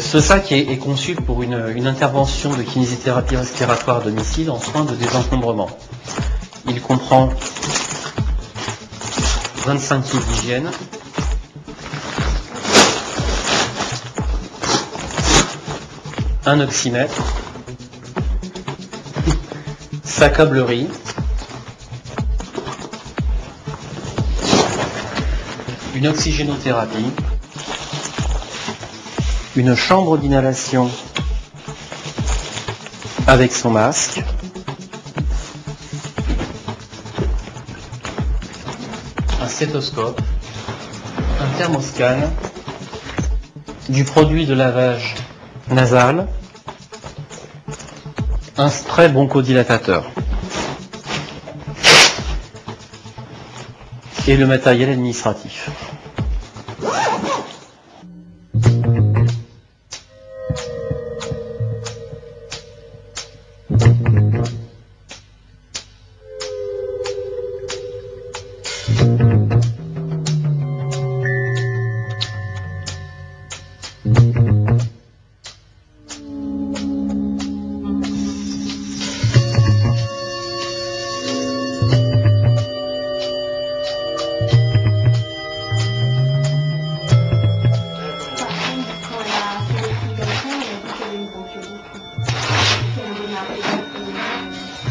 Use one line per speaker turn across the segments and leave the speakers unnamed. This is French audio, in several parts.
Ce sac est conçu pour une intervention de kinésithérapie respiratoire à domicile en soins de désencombrement. Il comprend 25 kg d'hygiène, un oxymètre, sa câblerie, une oxygénothérapie, une chambre d'inhalation avec son masque, un stéthoscope, un thermoscan, du produit de lavage nasal, un spray bronchodilatateur et le matériel administratif.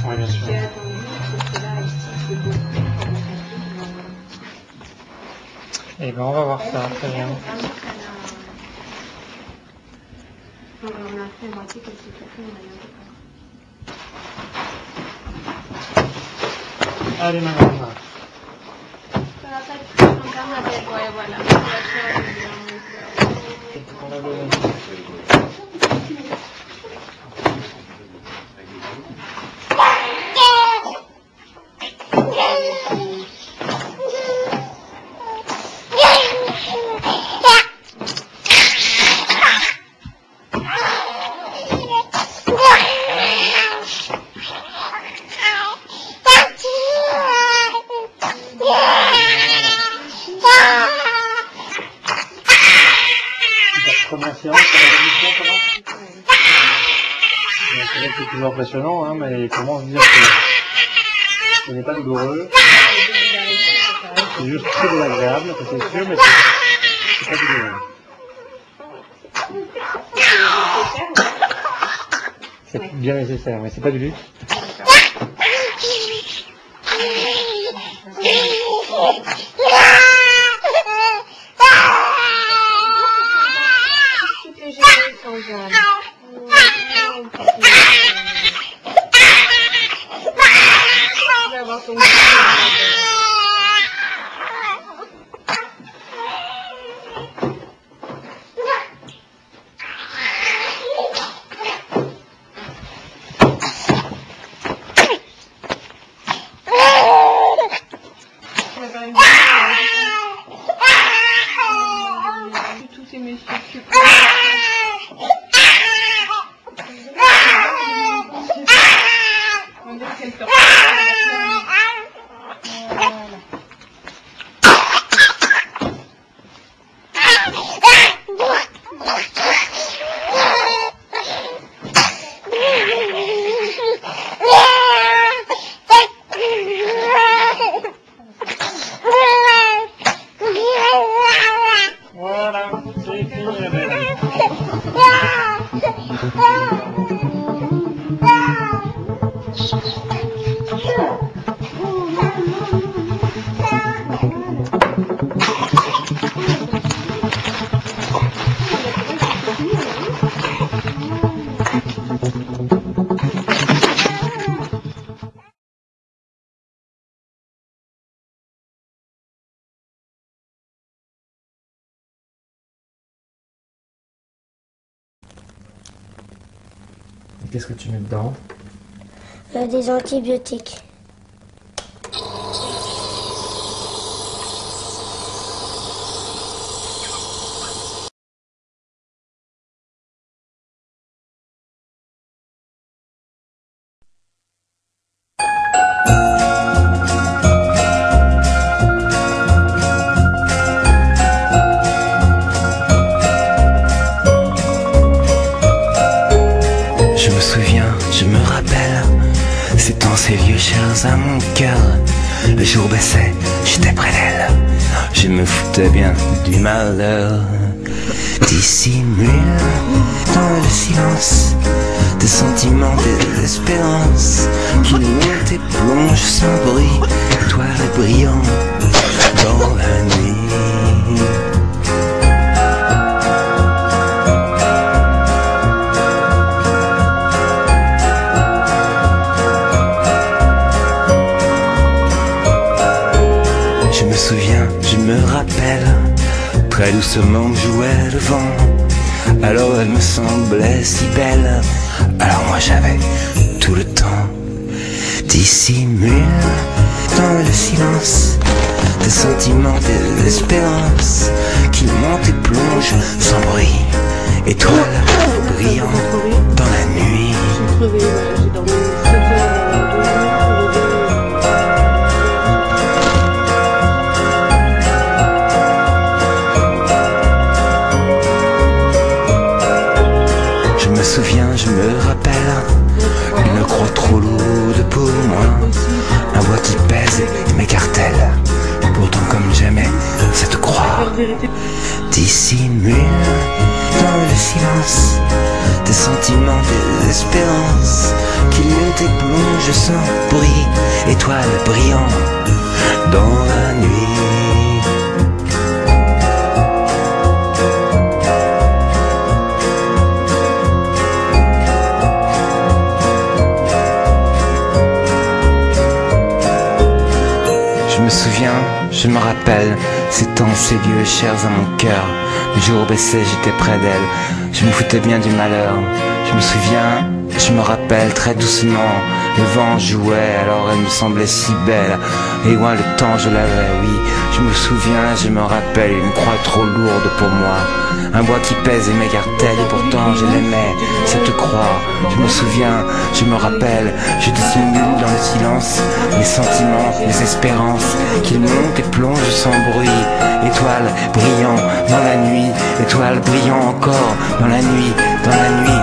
Oui, bien sûr. Eh ben, on va voir ça, très bien. Allez, madame. On a besoin. Première séance, comment c'est toujours impressionnant, hein, mais comment se dire que ce n'est pas douloureux, c'est juste très désagréable, ça c'est sûr, mais c'est pas douloureux. C'est bien nécessaire, mais c'est pas du luxe.
Tous ces messieurs on dirait qu'elle Qu'est-ce que tu mets dedans?
Des antibiotiques.
Je me souviens, je me rappelle, c'est dans ces vieux chairs à mon cœur. Le jour baissait, j'étais près d'elle. Je me foutais bien du malheur. Dissimule dans le silence des sentiments, des espérances qui montent et plongent sans bruit, étoiles brillantes dans la nuit. Je me souviens, je me rappelle, très doucement jouait le vent. Alors elle me semblait si belle, alors moi j'avais tout le temps. Dissimule dans le silence des sentiments, des espérances qui montent et plongent sans bruit, étoiles brillantes dans la nuit.
J'ai crevé, j'ai dormi 7 heures,
Je me souviens, je me rappelle, une croix trop lourde pour moi, un bois qui pèse et m'écartèle, pourtant comme jamais cette croix dissimule dans le silence des sentiments, des espérances qui montent et plongent sans bruit, étoiles brillantes dans la nuit. Je me souviens, je me rappelle, c'est dans ces vieux chairs à mon cœur. Le jour baissait, j'étais près d'elle, je me foutais bien du malheur. Je me souviens, je me rappelle très doucement, le vent jouait, alors elle me semblait si belle. Et loin le temps je l'avais, oui, je me souviens, je me rappelle, une croix trop lourde pour moi, un bois qui pèse et m'écartèle, et pourtant je l'aimais, cette croix. Je me souviens, je me rappelle, je dissimule dans le silence les sentiments, les espérances qui montent et plongent sans bruit, étoiles brillant dans la nuit, étoiles brillant encore dans la nuit, dans la nuit.